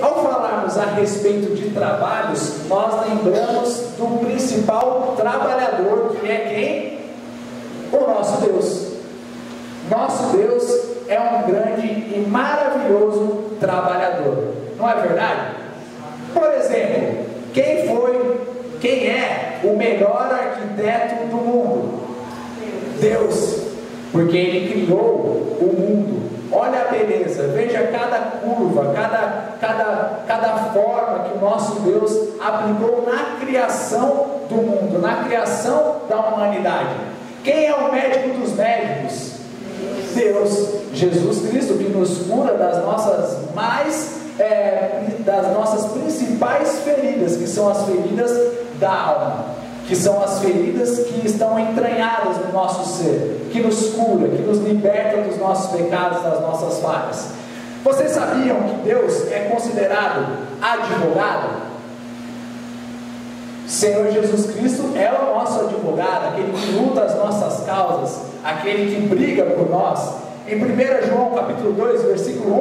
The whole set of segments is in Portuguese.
ao falarmos a respeito de trabalhos, nós lembramos do principal trabalhador, que é quem? O nosso Deus. Nosso Deus é um grande e maravilhoso trabalhador, não é verdade? Por exemplo, quem é o melhor arquiteto do mundo? Deus, porque Ele criou o mundo. Olha a beleza, veja cada curva, cada forma que o nosso Deus aplicou na criação do mundo, na criação da humanidade. Quem é o médico dos médicos? Deus, Jesus Cristo, que nos cura das nossas principais feridas, que são as feridas da alma, que são as feridas que estão entranhadas no nosso ser, que nos cura, que nos liberta dos nossos pecados, das nossas falhas. Vocês sabiam que Deus é considerado advogado? Senhor Jesus Cristo é o nosso advogado, aquele que luta as nossas causas, aquele que briga por nós. Em 1 João capítulo 2, versículo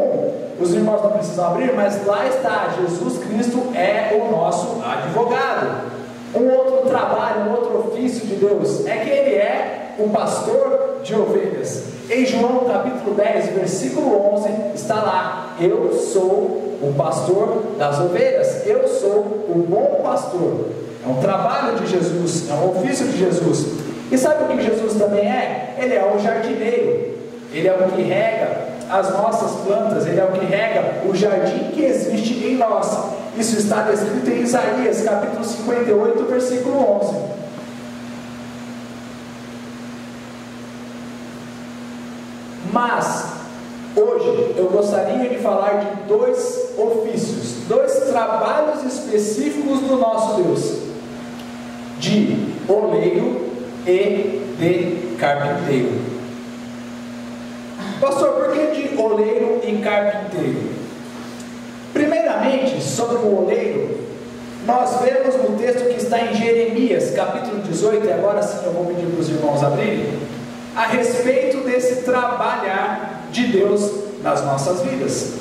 1, os irmãos não precisam abrir, mas lá está, Jesus Cristo é o nosso advogado. Um outro trabalho, um outro ofício de Deus é que Ele é o pastor de ovelhas. Em João capítulo 10, versículo 11, está lá: eu sou o pastor das ovelhas, eu sou o bom pastor. É um trabalho de Jesus, é um ofício de Jesus. E sabe o que Jesus também é? Ele é o jardineiro, Ele é o que rega as nossas plantas, Ele é o que rega o jardim que existe em nós. Isso está descrito em Isaías capítulo 58, versículo 11. Mas hoje eu gostaria de falar de dois ofícios, dois trabalhos específicos do nosso Deus: de oleiro e de carpinteiro. Pastor, por que de oleiro e carpinteiro? Primeiramente, sobre o oleiro, nós vemos no texto que está em Jeremias capítulo 18, e agora sim eu vou pedir para os irmãos abrirem, a respeito desse trabalhar de Deus nas nossas vidas.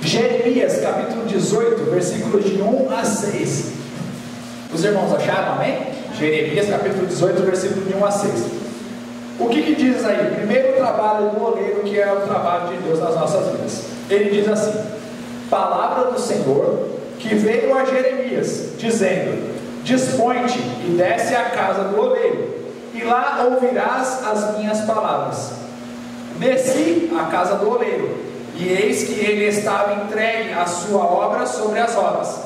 Jeremias capítulo 18, versículos de 1 a 6. Os irmãos acharam, amém? Jeremias capítulo 18, versículo de 1 a 6. O que diz aí? Primeiro, o trabalho do oleiro, que é o trabalho de Deus nas nossas vidas. Ele diz assim: palavra do Senhor que veio a Jeremias, dizendo: dispõe-te e desce à casa do oleiro, e lá ouvirás as minhas palavras. Desci à casa do oleiro, e eis que ele estava entregue à sua obra sobre as rodas.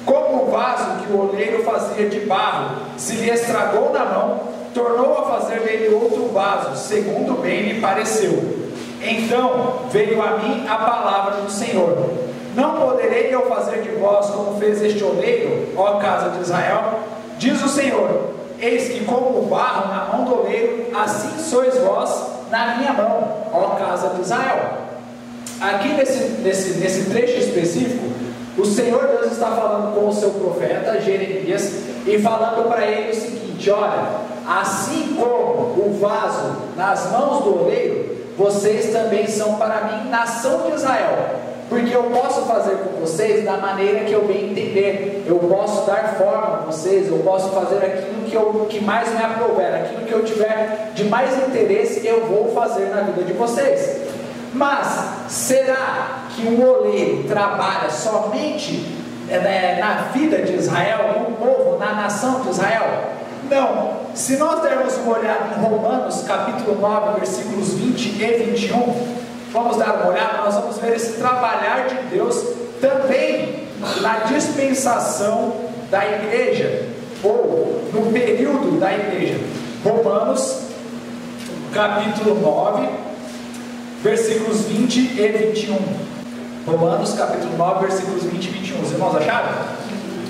Como o vaso que o oleiro fazia de barro se lhe estragou na mão, tornou a fazer dele outro vaso, segundo bem lhe pareceu. Então veio a mim a palavra do Senhor: não poderei eu fazer de vós como fez este oleiro, ó casa de Israel? Diz o Senhor: eis que como o barro na mão do oleiro, assim sois vós na minha mão, ó casa de Israel. Aqui nesse trecho específico, o Senhor Deus está falando com o seu profeta Jeremias e falando para ele o seguinte: olha, assim como o vaso nas mãos do oleiro, vocês também são para mim nação de Israel, porque eu posso fazer com vocês da maneira que eu bem entender, eu posso dar forma a vocês, eu posso fazer aquilo que mais me aprouver, aquilo que eu tiver de mais interesse, eu vou fazer na vida de vocês. Mas será que um oleiro trabalha somente na vida de Israel, no povo, na nação de Israel? Não. Se nós dermos uma olhada em Romanos capítulo 9, versículos 20 e 21, vamos dar uma olhada, nós vamos ver esse trabalhar de Deus também na dispensação da igreja, ou no período da igreja. Romanos capítulo 9, versículos 20 e 21. Romanos capítulo 9, versículos 20 e 21. Os irmãos acharam?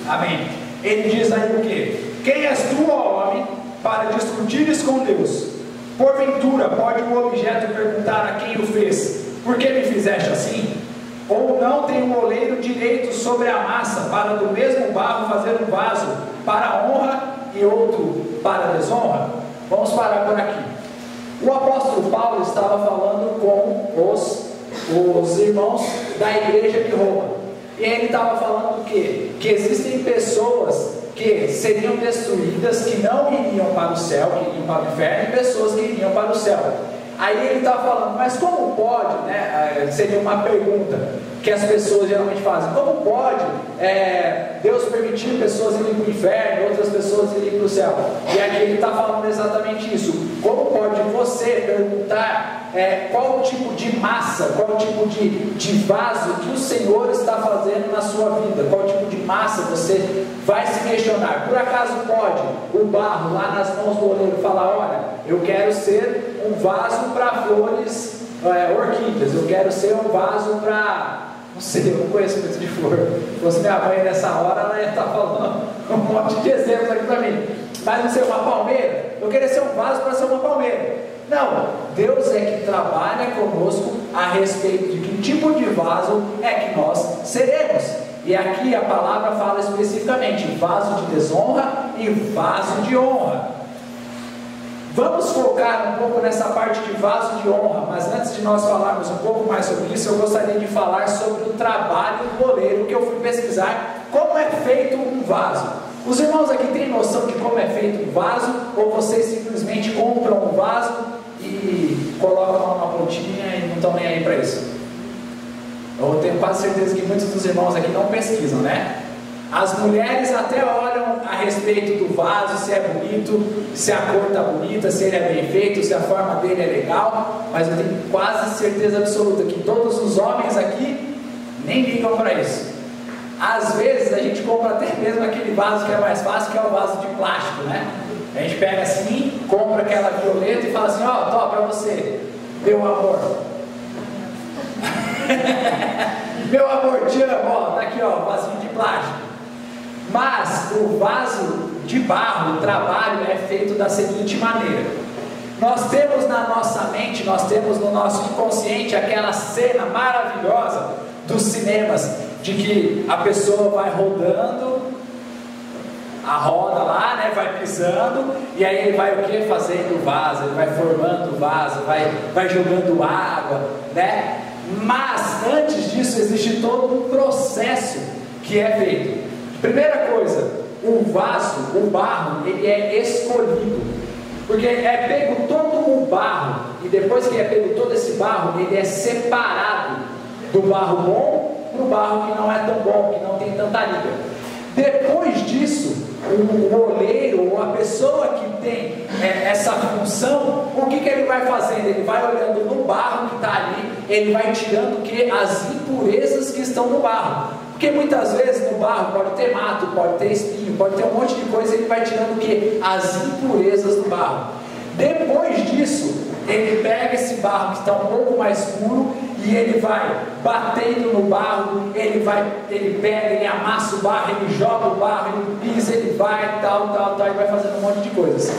Amém. Ele diz aí o que? Quem és tu, ó homem, para discutires com Deus? Porventura pode um objeto perguntar a quem o fez: por que me fizeste assim? Ou não tem um oleiro direito sobre a massa, para do mesmo barro fazer um vaso para a honra e outro para a desonra? Vamos parar por aqui. O apóstolo Paulo estava falando com os irmãos da igreja de Roma. E ele estava falando o quê? Que existem pessoas que seriam destruídas, que não iriam para o céu, que iriam para o inferno, e pessoas que iriam para o céu. Aí ele está falando, mas como pode, né? Seria uma pergunta que as pessoas geralmente fazem: como pode Deus permitir pessoas irem para o inferno e outras pessoas irem para o céu? E aqui ele está falando exatamente isso. Como pode você perguntar qual tipo de massa, qual tipo de vaso que o Senhor está fazendo na sua vida? Qual tipo de massa você vai se questionar? Por acaso pode o barro lá nas mãos do oleiro falar: olha, eu quero ser um vaso para flores, orquídeas, eu quero ser um vaso para... Não sei, eu não conheço muito de flor. Se fosse minha mãe nessa hora, ela ia estar falando um monte de exemplos aqui para mim. Mas não sei, uma palmeira, eu queria ser um vaso para ser uma palmeira. Não, Deus é que trabalha conosco a respeito de que tipo de vaso é que nós seremos. E aqui a palavra fala especificamente vaso de desonra e vaso de honra. Vamos focar um pouco nessa parte de vaso de honra, mas antes de nós falarmos um pouco mais sobre isso, eu gostaria de falar sobre o trabalho do oleiro, que eu fui pesquisar como é feito um vaso. Os irmãos aqui têm noção de como é feito um vaso, ou vocês simplesmente compram um vaso e colocam uma pontinha e não estão nem aí para isso? Eu tenho quase certeza que muitos dos irmãos aqui não pesquisam, né? As mulheres até olham a respeito do vaso, se é bonito, se a cor está bonita, se ele é bem feito, se a forma dele é legal, mas eu tenho quase certeza absoluta que todos os homens aqui nem ligam para isso. Às vezes a gente compra até mesmo aquele vaso que é mais fácil, que é o vaso de plástico, né? A gente pega assim, compra aquela violeta e fala assim: ó, tô para você, meu amor. Meu amor, te amo, ó, tá aqui, ó, vasinho de plástico. Mas o vaso de barro, o trabalho é feito da seguinte maneira: nós temos na nossa mente, nós temos no nosso inconsciente aquela cena maravilhosa dos cinemas, de que a pessoa vai rodando a roda lá, né, vai pisando, e aí ele vai o que? Fazendo o vaso, ele vai formando o vaso, vai jogando água, né? Mas antes disso existe todo um processo que é feito. Primeira coisa, o vaso, o barro, ele é escolhido, porque é pego todo o barro, e depois que é pego todo esse barro, ele é separado do barro bom para o barro que não é tão bom, que não tem tanta liga. Depois disso, o oleiro, ou a pessoa que tem essa função, o que ele vai fazendo? Ele vai olhando no barro que está ali, ele vai tirando as impurezas que estão no barro. Porque muitas vezes no barro pode ter mato, pode ter espinho, pode ter um monte de coisa, ele vai tirando as impurezas do barro. Depois disso, ele pega esse barro que está um pouco mais puro e ele vai batendo no barro, ele pega, ele amassa o barro, ele joga o barro, ele pisa, ele vai, tal, e vai fazendo um monte de coisas.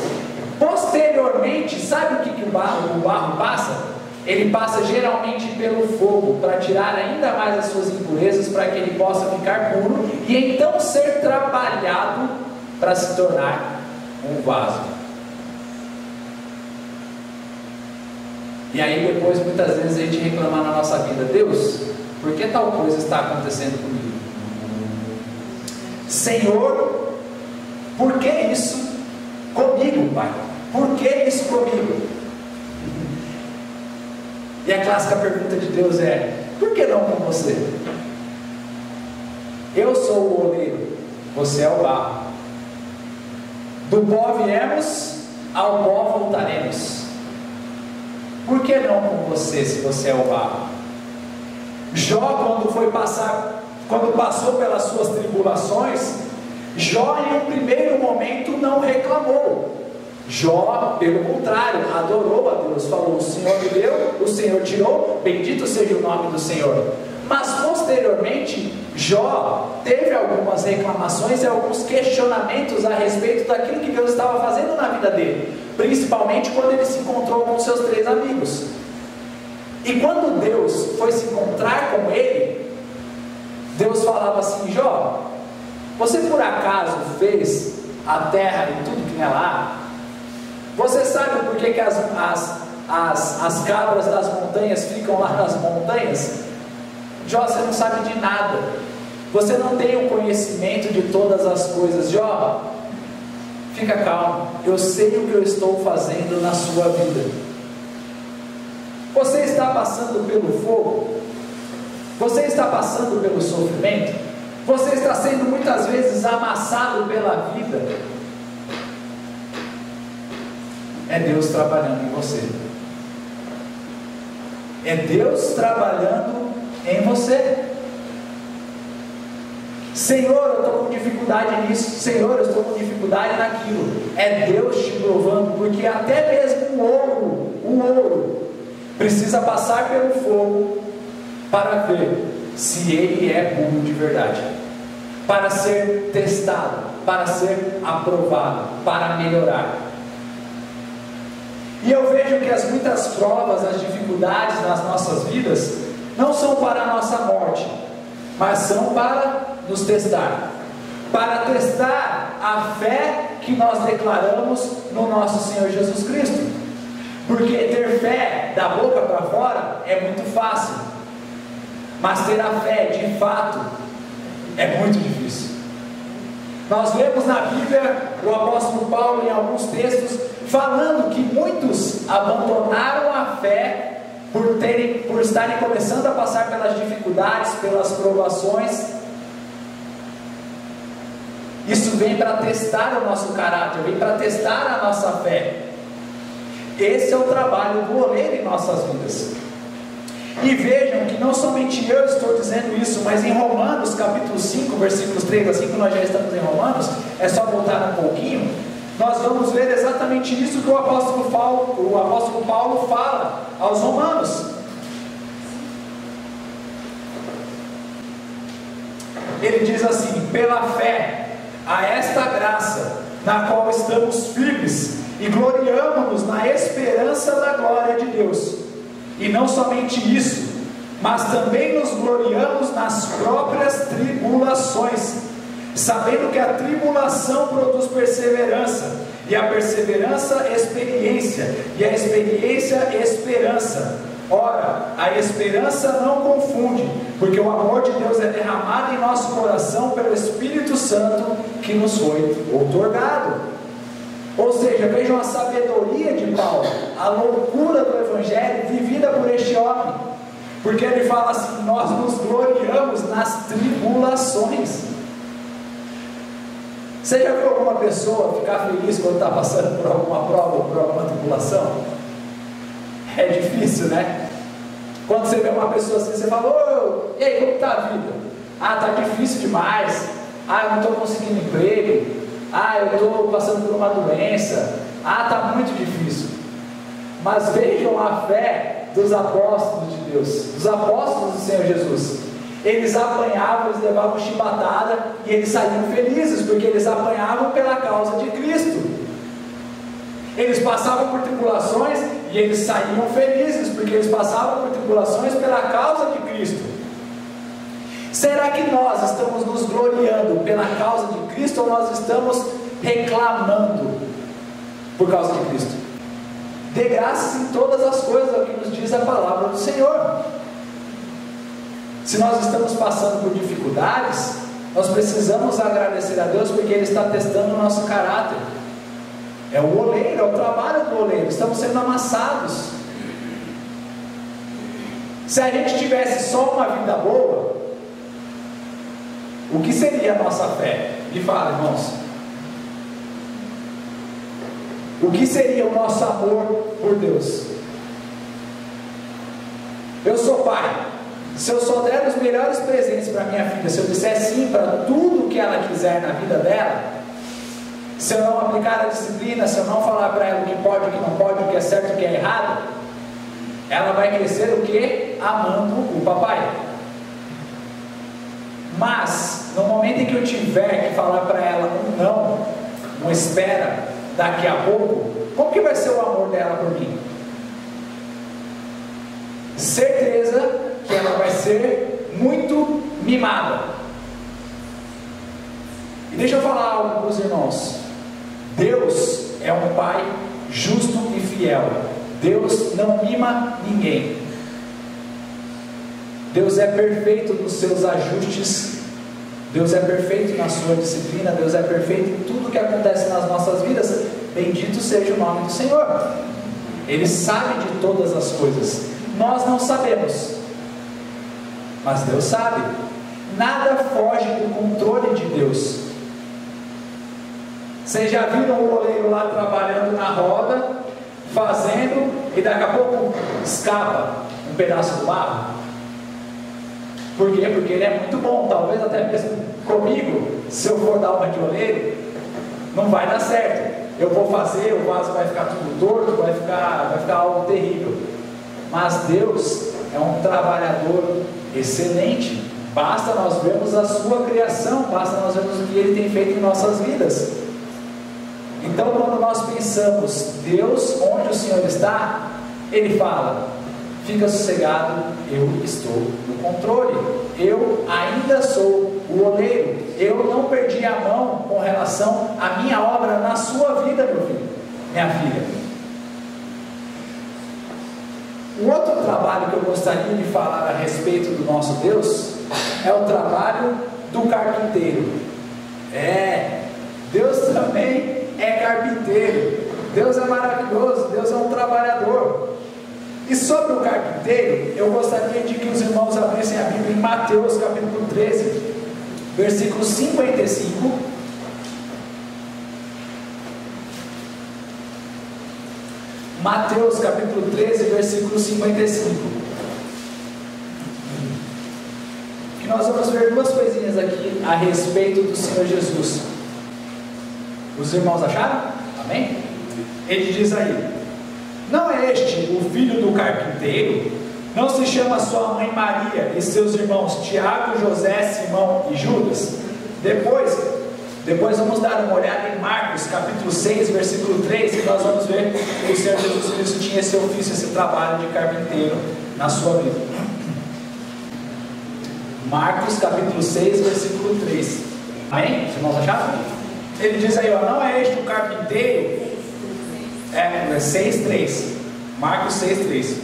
Posteriormente, sabe o que o barro passa? Ele passa geralmente pelo fogo, para tirar ainda mais as suas impurezas, para que ele possa ficar puro, e então ser trabalhado para se tornar um vaso. E aí depois, muitas vezes, a gente reclama na nossa vida: Deus, por que tal coisa está acontecendo comigo? Senhor, por que isso comigo, Pai? Por que isso comigo? E a clássica pergunta de Deus é: por que não com você? Eu sou o oleiro, você é o barro. Do pó viemos, ao pó voltaremos. Por que não com você, se você é o barro? Jó, quando passou pelas suas tribulações, Jó em um primeiro momento não reclamou. Jó, pelo contrário, adorou a Deus, falou: o Senhor me deu, o Senhor tirou, bendito seja o nome do Senhor. Mas posteriormente, Jó teve algumas reclamações e alguns questionamentos a respeito daquilo que Deus estava fazendo na vida dele, principalmente quando ele se encontrou com seus 3 amigos. E quando Deus foi se encontrar com ele, Deus falava assim: Jó, você por acaso fez a terra e tudo que nela há? Você sabe por que as cabras das montanhas ficam lá nas montanhas? Jó, você não sabe de nada. Você não tem o conhecimento de todas as coisas. Jó, fica calmo, eu sei o que eu estou fazendo na sua vida. Você está passando pelo fogo? Você está passando pelo sofrimento? Você está sendo muitas vezes amassado pela vida? É Deus trabalhando em você. É Deus trabalhando em você. Senhor, eu estou com dificuldade nisso. Senhor, eu estou com dificuldade naquilo. É Deus te provando, porque até mesmo o ouro precisa passar pelo fogo para ver se ele é puro de verdade, para ser testado, para ser aprovado, para melhorar. E eu vejo que as muitas provas, as dificuldades nas nossas vidas não são para a nossa morte, mas são para nos testar, para testar a fé que nós declaramos no nosso Senhor Jesus Cristo. Porque ter fé da boca para fora é muito fácil, mas ter a fé de fato é muito difícil. Nós vemos na Bíblia o apóstolo Paulo em alguns textos falando que muitos abandonaram a fé por estarem começando a passar pelas dificuldades, pelas provações. Isso vem para testar o nosso caráter, vem para testar a nossa fé. Esse é o trabalho do oleiro em nossas vidas. E vejam que não somente eu estou dizendo isso, mas em Romanos capítulo 5, versículos 3 a 5, nós já estamos em Romanos, é só voltar um pouquinho, nós vamos ver exatamente isso que o apóstolo Paulo fala aos romanos. Ele diz assim: pela fé, a esta graça, na qual estamos firmes, e gloriamo-nos na esperança da glória de Deus. E não somente isso, mas também nos gloriamos nas próprias tribulações, sabendo que a tribulação produz perseverança, e a perseverança experiência, e a experiência esperança. Ora, a esperança não confunde, porque o amor de Deus é derramado em nosso coração pelo Espírito Santo que nos foi outorgado. Ou seja, vejam a sabedoria de Paulo, a loucura do Evangelho vivida por este homem, porque ele fala assim: nós nos gloriamos nas tribulações. Você já viu alguma pessoa ficar feliz quando está passando por alguma prova ou por alguma tribulação? É difícil, né? Quando você vê uma pessoa assim, você fala: ô, e aí, como está a vida? Ah, está difícil demais. Ah, eu não estou conseguindo emprego. Ah, eu estou passando por uma doença. Ah, está muito difícil. Mas vejam a fé dos apóstolos de Deus, dos apóstolos do Senhor Jesus. Eles apanhavam, eles levavam chibatada e eles saíam felizes, porque eles apanhavam pela causa de Cristo. Eles passavam por tribulações e eles saíam felizes, porque eles passavam por tribulações pela causa de Cristo. Será que nós estamos nos gloriando pela causa de Cristo, ou nós estamos reclamando por causa de Cristo? Dê graças em todas as coisas, é o que nos diz a palavra do Senhor. Se nós estamos passando por dificuldades, nós precisamos agradecer a Deus, porque Ele está testando o nosso caráter. É o oleiro, é o trabalho do oleiro. Estamos sendo amassados. Se a gente tivesse só uma vida boa, o que seria a nossa fé? Me fala, irmãos. O que seria o nosso amor por Deus? Eu sou pai. Se eu só der os melhores presentes para minha filha, se eu disser sim para tudo que ela quiser na vida dela, se eu não aplicar a disciplina, se eu não falar para ela o que pode, o que não pode, o que é certo e o que é errado, ela vai crescer o quê? Amando o papai. Mas, no momento em que eu tiver que falar para ela um não, uma espera, daqui a pouco, como que vai ser o amor dela por mim? Certeza que ela vai ser muito mimada. E deixa eu falar algo para os irmãos. Deus é um pai justo e fiel. Deus não mima ninguém. Deus é perfeito nos seus ajustes Deus é perfeito na sua disciplina, Deus é perfeito em tudo que acontece nas nossas vidas. Bendito seja o nome do Senhor. Ele sabe de todas as coisas. Nós não sabemos, mas Deus sabe. Nada foge do controle de Deus. Vocês já viram o oleiro lá trabalhando na roda, fazendo, e daqui a pouco escapa um pedaço do barro? Por quê? Porque ele é muito bom. Talvez até mesmo comigo, se eu for dar uma de oleiro, não vai dar certo. Eu vou fazer, o vaso vai ficar tudo torto, vai ficar algo terrível. Mas Deus é um trabalhador excelente. Basta nós vermos a sua criação, basta nós vermos o que Ele tem feito em nossas vidas. Então, quando nós pensamos, Deus, onde o Senhor está, Ele fala: fica sossegado, eu estou no controle, eu ainda sou o oleiro, eu não perdi a mão com relação à minha obra na sua vida, meu filho, minha filha. O outro trabalho que eu gostaria de falar a respeito do nosso Deus é o trabalho do carpinteiro. Deus também é carpinteiro. Deus é maravilhoso, Deus é um trabalhador. E sobre o carpinteiro, eu gostaria de que os irmãos abrissem a Bíblia em Mateus capítulo 13, versículo 55. Mateus capítulo 13, versículo 55. Que nós vamos ver duas coisinhas aqui a respeito do Senhor Jesus. Os irmãos acharam? Amém? Ele diz aí: não é este o filho do carpinteiro? Não se chama sua mãe Maria e seus irmãos Tiago, José, Simão e Judas? Depois vamos dar uma olhada em Marcos capítulo 6, versículo 3, que nós vamos ver que o Senhor Jesus Cristo tinha esse ofício, esse trabalho de carpinteiro na sua vida. Marcos capítulo 6, versículo 3. Amém? Os irmãos acharam? Ele diz aí, não é este o carpinteiro? 6:3. Marcos 6:3.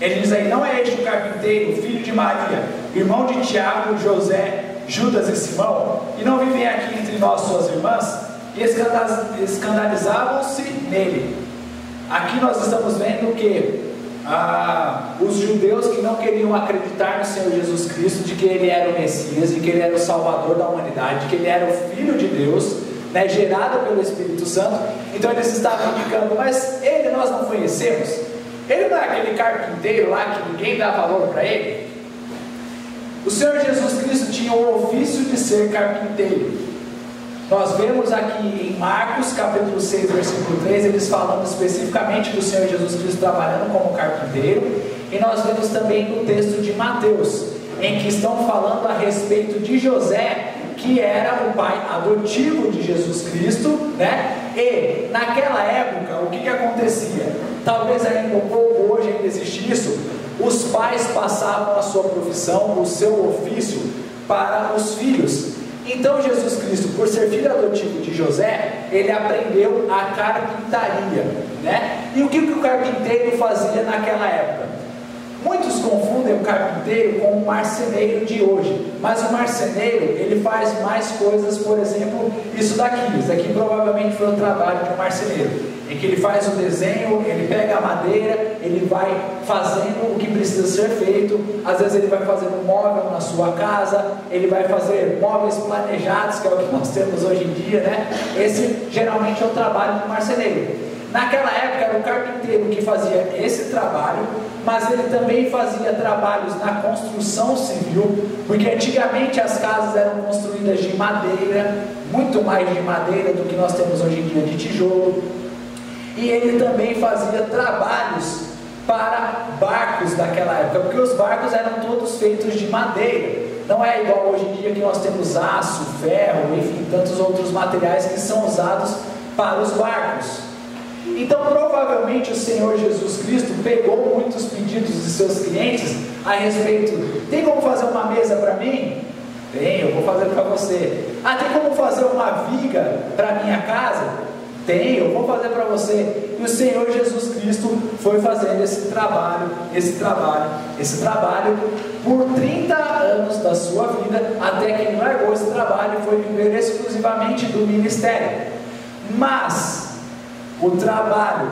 Ele diz aí: não é este o carpinteiro, filho de Maria, irmão de Tiago, José, Judas e Simão? E não vivem aqui entre nós suas irmãs? E escandalizavam-se nele. Aqui nós estamos vendo que os judeus que não queriam acreditar no Senhor Jesus Cristo, de que Ele era o Messias, de que Ele era o Salvador da humanidade, de que Ele era o Filho de Deus, gerado pelo Espírito Santo. Então eles estavam indicando: mas Ele nós não conhecemos? Ele não é aquele carpinteiro lá que ninguém dá valor para ele? O Senhor Jesus Cristo tinha o ofício de ser carpinteiro. Nós vemos aqui em Marcos capítulo 6, versículo 3, eles falando especificamente do Senhor Jesus Cristo trabalhando como carpinteiro. E nós vemos também no texto de Mateus, em que estão falando a respeito de José, que era o pai adotivo de Jesus Cristo, E naquela época, o que acontecia? Talvez ainda um pouco hoje ainda existe isso. Os pais passavam a sua profissão, o seu ofício para os filhos. Então Jesus Cristo, por ser filho adotivo de José, ele aprendeu a carpintaria, E o que o carpinteiro fazia naquela época? Muitos confundem o carpinteiro com o marceneiro de hoje, mas o marceneiro, ele faz mais coisas. Por exemplo, isso daqui provavelmente foi o trabalho de um marceneiro, em que ele faz o desenho, ele pega a madeira, ele vai fazendo o que precisa ser feito. Às vezes ele vai fazer um móvel na sua casa, ele vai fazer móveis planejados, que é o que nós temos hoje em dia, Esse geralmente é o trabalho do marceneiro. Naquela época era o carpinteiro que fazia esse trabalho, mas ele também fazia trabalhos na construção civil, porque antigamente as casas eram construídas de madeira, muito mais de madeira do que nós temos hoje em dia de tijolo. E ele também fazia trabalhos para barcos daquela época, porque os barcos eram todos feitos de madeira. Não é igual hoje em dia que nós temos aço, ferro, enfim, tantos outros materiais que são usados para os barcos. Então provavelmente o Senhor Jesus Cristo pegou muitos pedidos de seus clientes a respeito: tem como fazer uma mesa para mim? Tem, eu vou fazer para você. Tem como fazer uma viga para minha casa? Tem, eu vou fazer para você. E o Senhor Jesus Cristo foi fazendo esse trabalho por 30 anos da sua vida, até que ele largou esse trabalho e foi viver exclusivamente do ministério. Mas o trabalho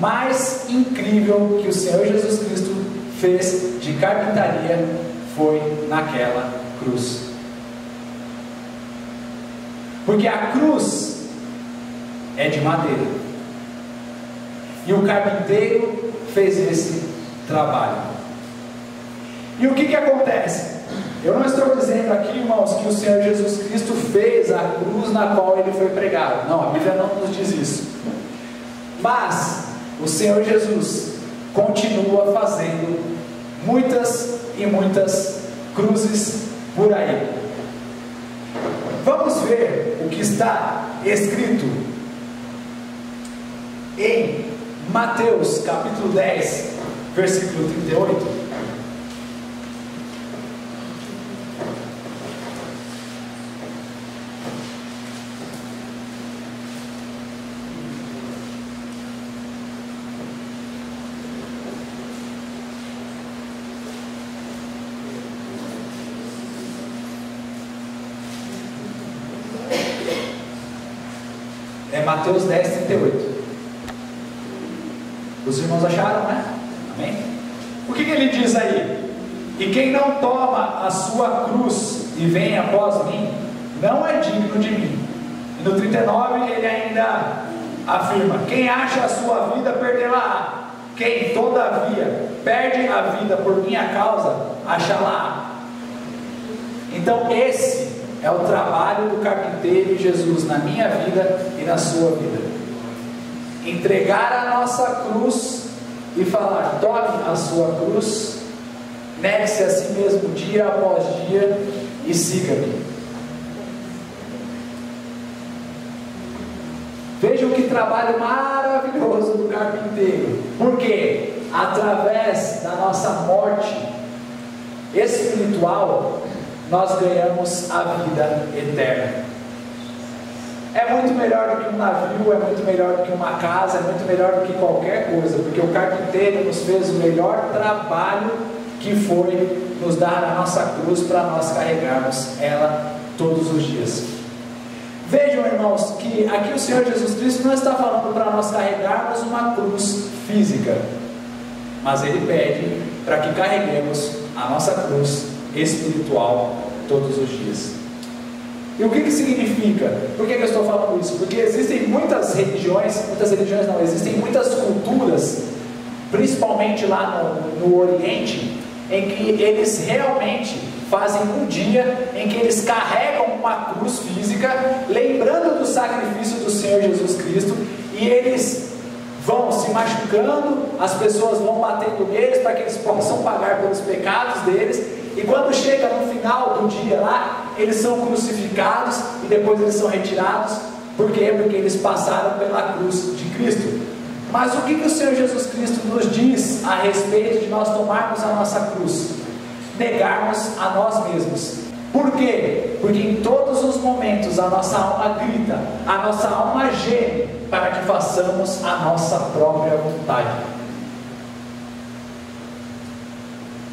mais incrível que o Senhor Jesus Cristo fez de carpintaria foi naquela cruz. Porque a cruz é de madeira, e o carpinteiro fez esse trabalho. E o que acontece? Eu não estou dizendo aqui, irmãos, que o Senhor Jesus Cristo fez a cruz na qual ele foi pregado. Não, a Bíblia não nos diz isso. Mas o Senhor Jesus continua fazendo muitas e muitas cruzes por aí. Vamos ver o que está escrito em Mateus capítulo 10, versículo 38. É Mateus 10, 38. Os irmãos acharam, né? Amém? O que ele diz aí? E quem não toma a sua cruz e vem após mim, não é digno de mim. E no 39 ele ainda afirma: quem acha a sua vida, perdê-la-á. Quem todavia perde a vida por minha causa, achá-la-á. Então esse é o trabalho do carpinteiro e Jesus na minha vida e na sua vida. Entregar a nossa cruz e falar: tome a sua cruz, negue-se a si mesmo dia após dia e siga-me. Vejam que trabalho maravilhoso do carpinteiro. Porque através da nossa morte espiritual nós ganhamos a vida eterna. É muito melhor do que um navio, é muito melhor do que uma casa, é muito melhor do que qualquer coisa, porque o carpinteiro nos fez o melhor trabalho, que foi nos dar a nossa cruz para nós carregarmos ela todos os dias. Vejam, irmãos, que aqui o Senhor Jesus Cristo não está falando para nós carregarmos uma cruz física, mas Ele pede para que carreguemos a nossa cruz espiritual todos os dias. E o que significa? Por que eu estou falando isso? Porque existem existem muitas culturas, principalmente lá no Oriente, em que eles realmente fazem um dia em que eles carregam uma cruz física, lembrando do sacrifício do Senhor Jesus Cristo, e eles vão se machucando, as pessoas vão batendo neles para que eles possam pagar pelos pecados deles, e quando chega no final do dia lá, eles são crucificados e depois eles são retirados. Por quê? Porque eles passaram pela cruz de Cristo. Mas o que o Senhor Jesus Cristo nos diz a respeito de nós tomarmos a nossa cruz? Negarmos a nós mesmos. Por quê? Porque em todos os momentos a nossa alma grita, a nossa alma geme para que façamos a nossa própria vontade.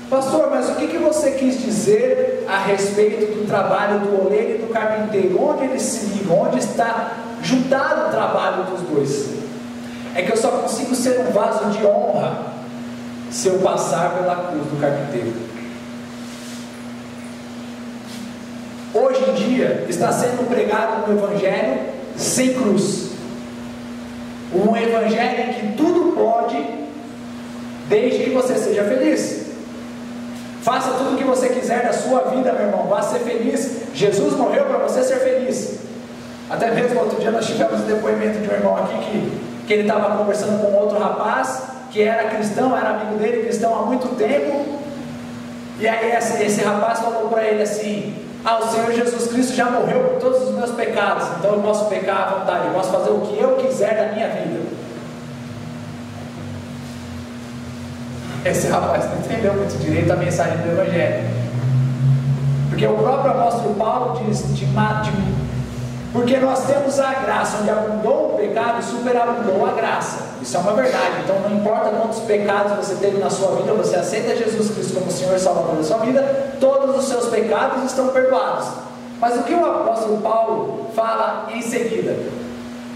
Pastor, mas o que você quis dizer a respeito do trabalho do oleiro e do carpinteiro? Onde eles se ligam? Onde está juntado o trabalho dos dois? É que eu só consigo ser um vaso de honra se eu passar pela cruz do carpinteiro. Hoje em dia está sendo pregado um evangelho sem cruz, um evangelho em que tudo pode, desde que você seja feliz. Faça tudo o que você quiser da sua vida, meu irmão, vá ser feliz. Jesus morreu para você ser feliz. Até mesmo outro dia nós tivemos um depoimento de um irmão aqui que ele estava conversando com outro rapaz que era cristão, era amigo dele, cristão há muito tempo. E aí esse rapaz falou para ele assim: o Senhor Jesus Cristo já morreu por todos os meus pecados, então eu posso pecar à vontade, eu posso fazer o que eu quiser da minha vida. Esse rapaz não entendeu muito direito a mensagem do Evangelho, porque o próprio apóstolo Paulo diz: por Porque nós temos a graça, onde abundou o pecado, superabundou a graça. Isso é uma verdade. Então não importa quantos pecados você teve na sua vida, você aceita Jesus Cristo como Senhor e Salvador da sua vida, todos os seus pecados estão perdoados. Mas o que o apóstolo Paulo fala em seguida?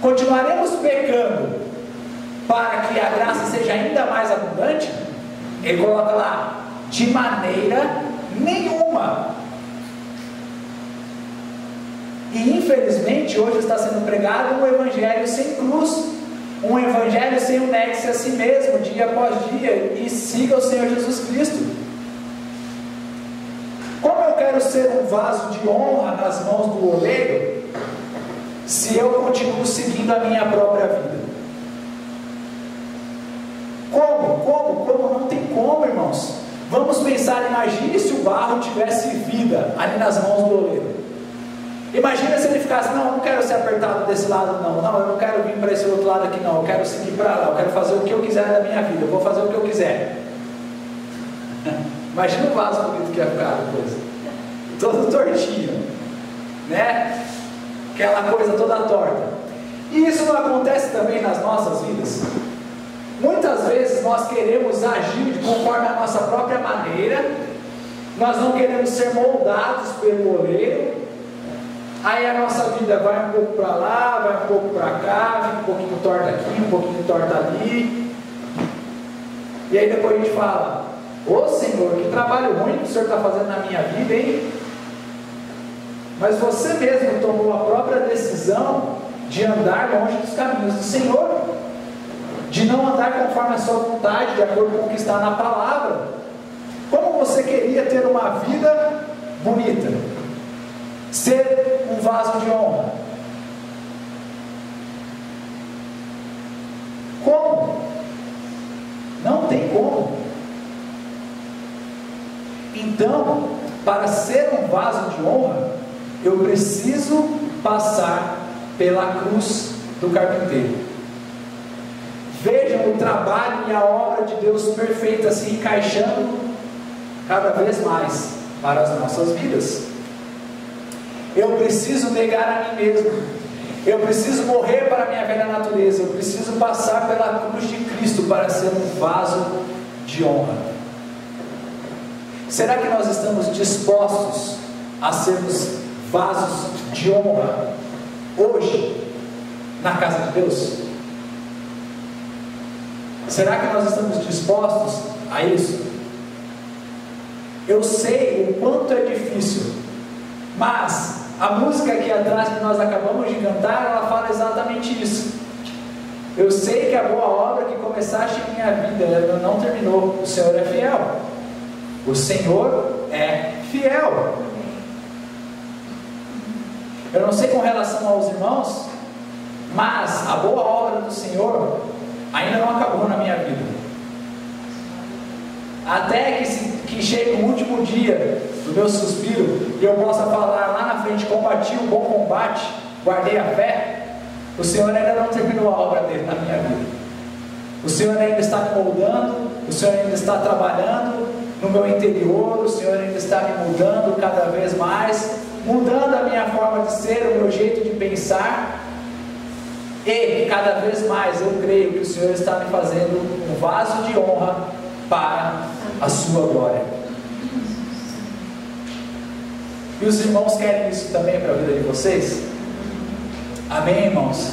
Continuaremos pecando para que a graça seja ainda mais abundante? Ele coloca lá, de maneira nenhuma. E infelizmente hoje está sendo pregado um evangelho sem cruz, um evangelho sem o negue-se a si mesmo, dia após dia, e siga o Senhor Jesus Cristo. Como eu quero ser um vaso de honra nas mãos do oleiro, se eu continuo seguindo a minha própria vida? Como? Não tem como, irmãos. Vamos pensar, imagine se o barro tivesse vida ali nas mãos do oleiro. Imagina se ele ficasse, não, eu não quero ser apertado desse lado não, eu não quero vir para esse outro lado aqui não, eu quero seguir para lá, eu quero fazer o que eu quiser da minha vida, eu vou fazer o que eu quiser. Imagina o vaso bonito que ia ficar depois, todo tortinho, né? Aquela coisa toda torta. E isso não acontece também nas nossas vidas? Muitas vezes nós queremos agir conforme a nossa própria maneira, nós não queremos ser moldados pelo oleiro. Aí a nossa vida vai um pouco para lá, vai um pouco para cá, fica um pouquinho torta aqui, um pouquinho torta ali. E aí depois a gente fala, ô Senhor, que trabalho ruim que o Senhor está fazendo na minha vida, hein? Mas você mesmo tomou a própria decisão de andar longe dos caminhos do Senhor, de não andar conforme a sua vontade, de acordo com o que está na palavra. Como você queria ter uma vida bonita, ser um vaso de honra? Como? Não tem como. Então, para ser um vaso de honra, eu preciso passar pela cruz do carpinteiro. Vejam o trabalho e a obra de Deus perfeita se encaixando cada vez mais para as nossas vidas. Eu preciso negar a mim mesmo, eu preciso morrer para a minha velha natureza, eu preciso passar pela cruz de Cristo para ser um vaso de honra. Será que nós estamos dispostos a sermos vasos de honra hoje na casa de Deus? Será que nós estamos dispostos a isso? Eu sei o quanto é difícil, mas a música aqui atrás que nós acabamos de cantar, ela fala exatamente isso. Eu sei que a boa obra que começaste em minha vida, ela não terminou. O Senhor é fiel. O Senhor é fiel. Eu não sei com relação aos irmãos, mas a boa obra do Senhor ainda não acabou na minha vida. Até que chegue o último dia do meu suspiro e eu possa falar lá na frente, combati o bom combate, guardei a fé, o Senhor ainda não terminou a obra dele na minha vida. O Senhor ainda está me moldando, o Senhor ainda está trabalhando no meu interior, o Senhor ainda está me mudando cada vez mais, mudando a minha forma de ser, o meu jeito de pensar, e cada vez mais eu creio que o Senhor está me fazendo um vaso de honra para a sua glória. E os irmãos querem isso também para a vida de vocês? Amém, irmãos?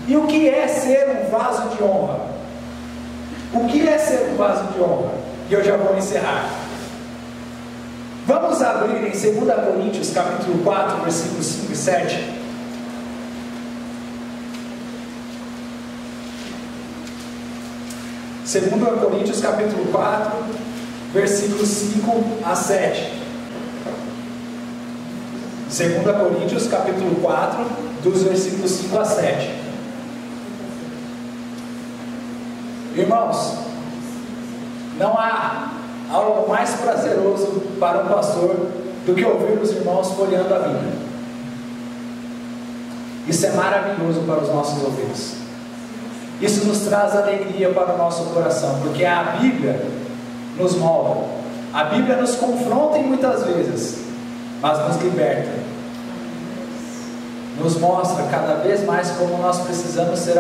E o que é ser um vaso de honra? O que é ser um vaso de honra? E eu já vou encerrar. Vamos abrir em 2 Coríntios capítulo 4, versículos 5 e 7. 2 Coríntios capítulo 4, versículos 5 a 7. 2 Coríntios capítulo 4, dos versículos 5 a 7. Irmãos, não há algo mais prazeroso para um pastor do que ouvir os irmãos folheando a Bíblia. Isso é maravilhoso para os nossos ouvidos. Isso nos traz alegria para o nosso coração, porque a Bíblia nos molda, a Bíblia nos confronta muitas vezes, mas nos liberta. nos mostra cada vez mais como nós precisamos ser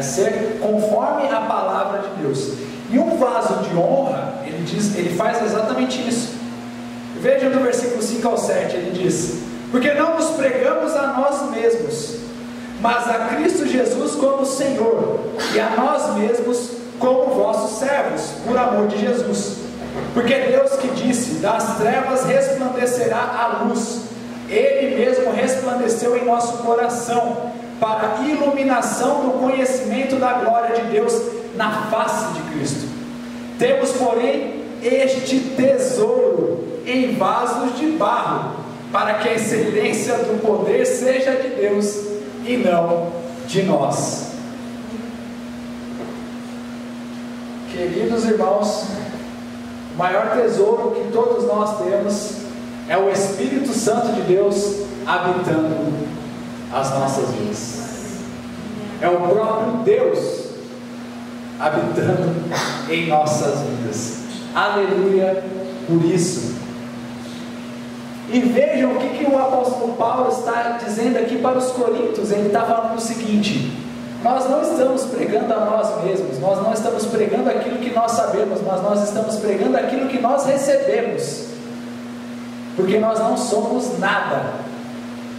ser conforme a palavra de Deus. E um vaso de honra, ele faz exatamente isso. Veja no versículo 5 ao 7, ele diz: porque não nos pregamos a nós mesmos, mas a Cristo Jesus como Senhor, e a nós mesmos como vossos servos, por amor de Jesus. Porque Deus que disse: das trevas resplandecerá a luz, Ele mesmo resplandeceu em nosso coração, para a iluminação do conhecimento da glória de Deus na face de Cristo. Temos, porém, este tesouro em vasos de barro, para que a excelência do poder seja de Deus e não de nós. Queridos irmãos, o maior tesouro que todos nós temos é o Espírito Santo de Deus habitando as nossas vidas. É o próprio Deus habitando em nossas vidas. Aleluia por isso. E vejam o que o apóstolo Paulo está dizendo aqui para os coríntios. Ele está falando o seguinte: nós não estamos pregando a nós mesmos, nós não estamos pregando aquilo que nós sabemos, mas nós estamos pregando aquilo que nós recebemos, porque nós não somos nada,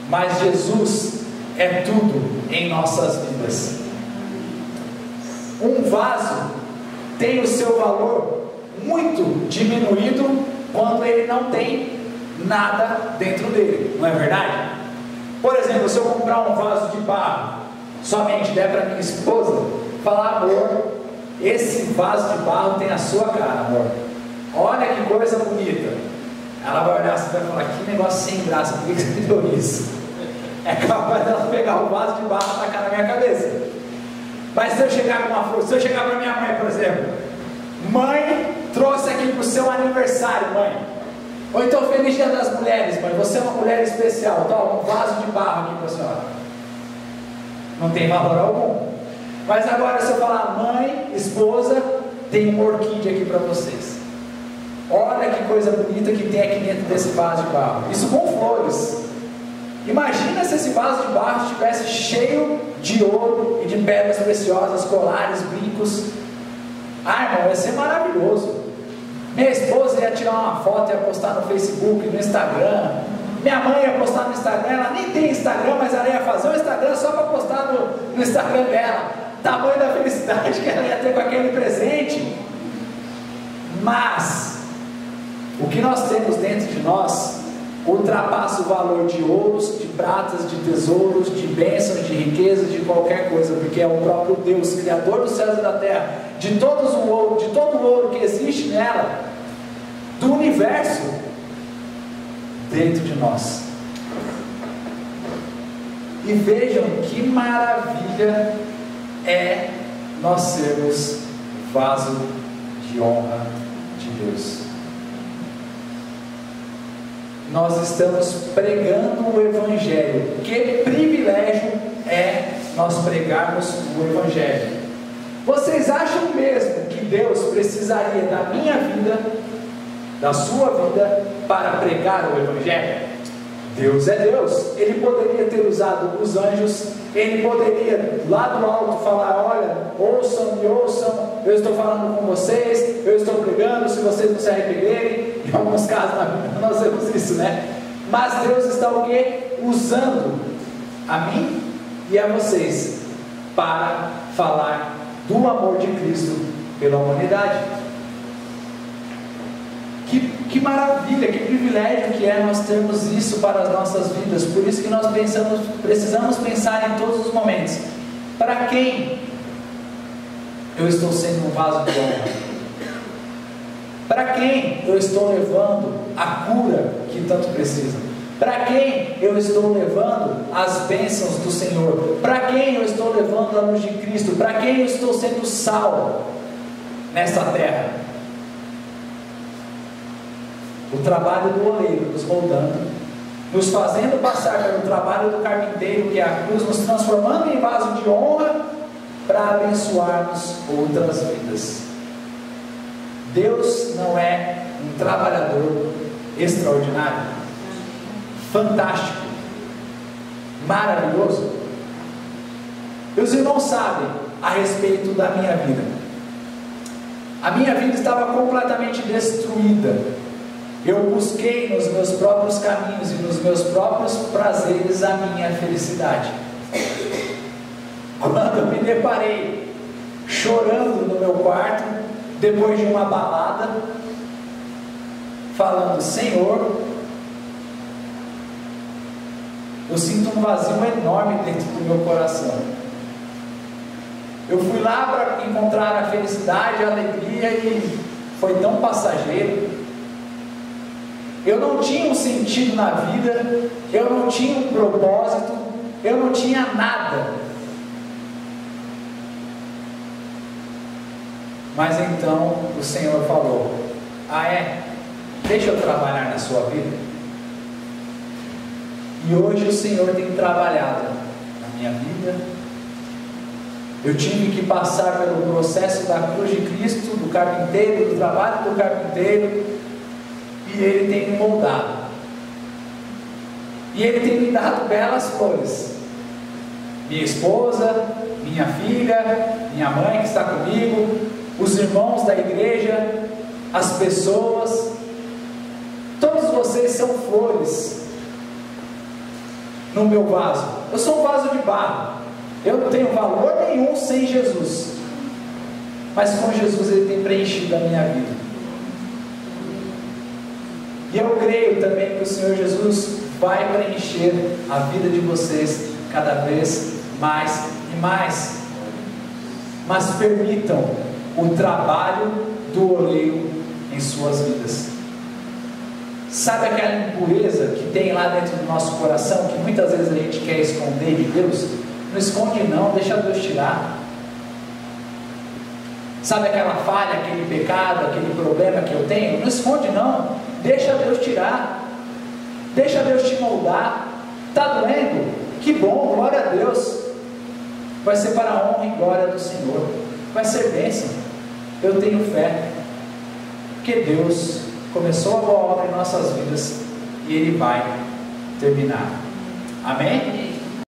mas Jesus é tudo em nossas vidas. Um vaso tem o seu valor muito diminuído quando ele não tem nada dentro dele, não é verdade? Por exemplo, se eu comprar um vaso de barro, somente der para minha esposa, falar: amor, esse vaso de barro tem a sua cara, amor, olha que coisa bonita. Ela vai olhar assim e vai falar: que negócio sem graça, por que você me deu isso? É capaz dela pegar o vaso de barro e tacar na minha cabeça. Mas se eu chegar com uma fruta, se eu chegar para minha mãe, por exemplo: mãe, trouxe aqui para o seu aniversário, mãe. Ou então, feliz dia das mulheres, mãe, você é uma mulher especial, toma um vaso de barro aqui para a senhora. Não tem valor algum. Mas agora, se eu falar: mãe, esposa, tem uma orquídea aqui para vocês, olha que coisa bonita que tem aqui dentro desse vaso de barro, isso com flores. Imagina se esse vaso de barro estivesse cheio de ouro e de pedras preciosas, colares, brincos. Ah, irmão, ia ser maravilhoso. Minha esposa ia tirar uma foto e ia postar no Facebook, no Instagram. Minha mãe ia postar no Instagram. Ela nem tem Instagram, mas ela ia fazer um Instagram só para postar no Instagram dela. Tamanho da felicidade que ela ia ter com aquele presente. Mas o que nós temos dentro de nós ultrapassa o valor de ouros, de pratas, de tesouros, de bênçãos, de riquezas, de qualquer coisa, porque é o próprio Deus, Criador dos céus e da terra, de todo o ouro que existe nela, do universo, dentro de nós. E vejam que maravilha é nós sermos vaso de honra de Deus. Nós estamos pregando o Evangelho. Que privilégio é nós pregarmos o Evangelho. Vocês acham mesmo que Deus precisaria da minha vida, da sua vida, para pregar o Evangelho? Deus é Deus. Ele poderia ter usado os anjos, ele poderia lá do alto falar: olha, ouçam, me ouçam, eu estou falando com vocês, eu estou pregando, se vocês não se arrependerem. Em alguns casos na Bíblia nós vemos isso, né? Mas Deus está o quê? Usando a mim e a vocês para falar do amor de Cristo pela humanidade. Que maravilha, que privilégio que é nós termos isso para as nossas vidas. Por isso que nós precisamos pensar em todos os momentos: para quem eu estou sendo um vaso de honra? Para quem eu estou levando a cura que tanto precisa? Para quem eu estou levando as bênçãos do Senhor? Para quem eu estou levando a luz de Cristo? Para quem eu estou sendo sal nesta terra? O trabalho do oleiro nos moldando, nos fazendo passar pelo trabalho do carpinteiro, que é a cruz, nos transformando em vaso de honra para abençoarmos outras vidas. Deus não é um trabalhador extraordinário, fantástico, maravilhoso? Os irmãos sabem a respeito da minha vida. A minha vida estava completamente destruída. Eu busquei nos meus próprios caminhos e nos meus próprios prazeres a minha felicidade. Quando eu me deparei chorando no meu quarto, depois de uma balada, falando: Senhor, eu sinto um vazio enorme dentro do meu coração. Eu fui lá para encontrar a felicidade, a alegria, e foi tão passageiro. Eu não tinha um sentido na vida, eu não tinha um propósito, eu não tinha nada. Mas então o Senhor falou: ah, é? Deixa eu trabalhar na sua vida. E hoje o Senhor tem trabalhado na minha vida. Eu tive que passar pelo processo da cruz de Cristo, do carpinteiro, do trabalho do carpinteiro, e Ele tem me moldado, e Ele tem me dado belas flores. Minha esposa, minha filha, minha mãe que está comigo, os irmãos da igreja, as pessoas, todos vocês são flores no meu vaso. Eu sou um vaso de barro. Eu não tenho valor nenhum sem Jesus, mas com Jesus Ele tem preenchido a minha vida. E eu creio também que o Senhor Jesus vai preencher a vida de vocês cada vez mais e mais. Mas permitam o trabalho do oleiro em suas vidas. Sabe aquela impureza que tem lá dentro do nosso coração, que muitas vezes a gente quer esconder de Deus? Não esconde não, deixa Deus tirar. Sabe aquela falha, aquele pecado, aquele problema que eu tenho? Não esconde não, deixa Deus tirar, deixa Deus te moldar. Está doendo? Que bom, glória a Deus. Vai ser para a honra e glória do Senhor, vai ser bênção. Eu tenho fé, porque Deus começou a boa obra em nossas vidas e Ele vai terminar. Amém?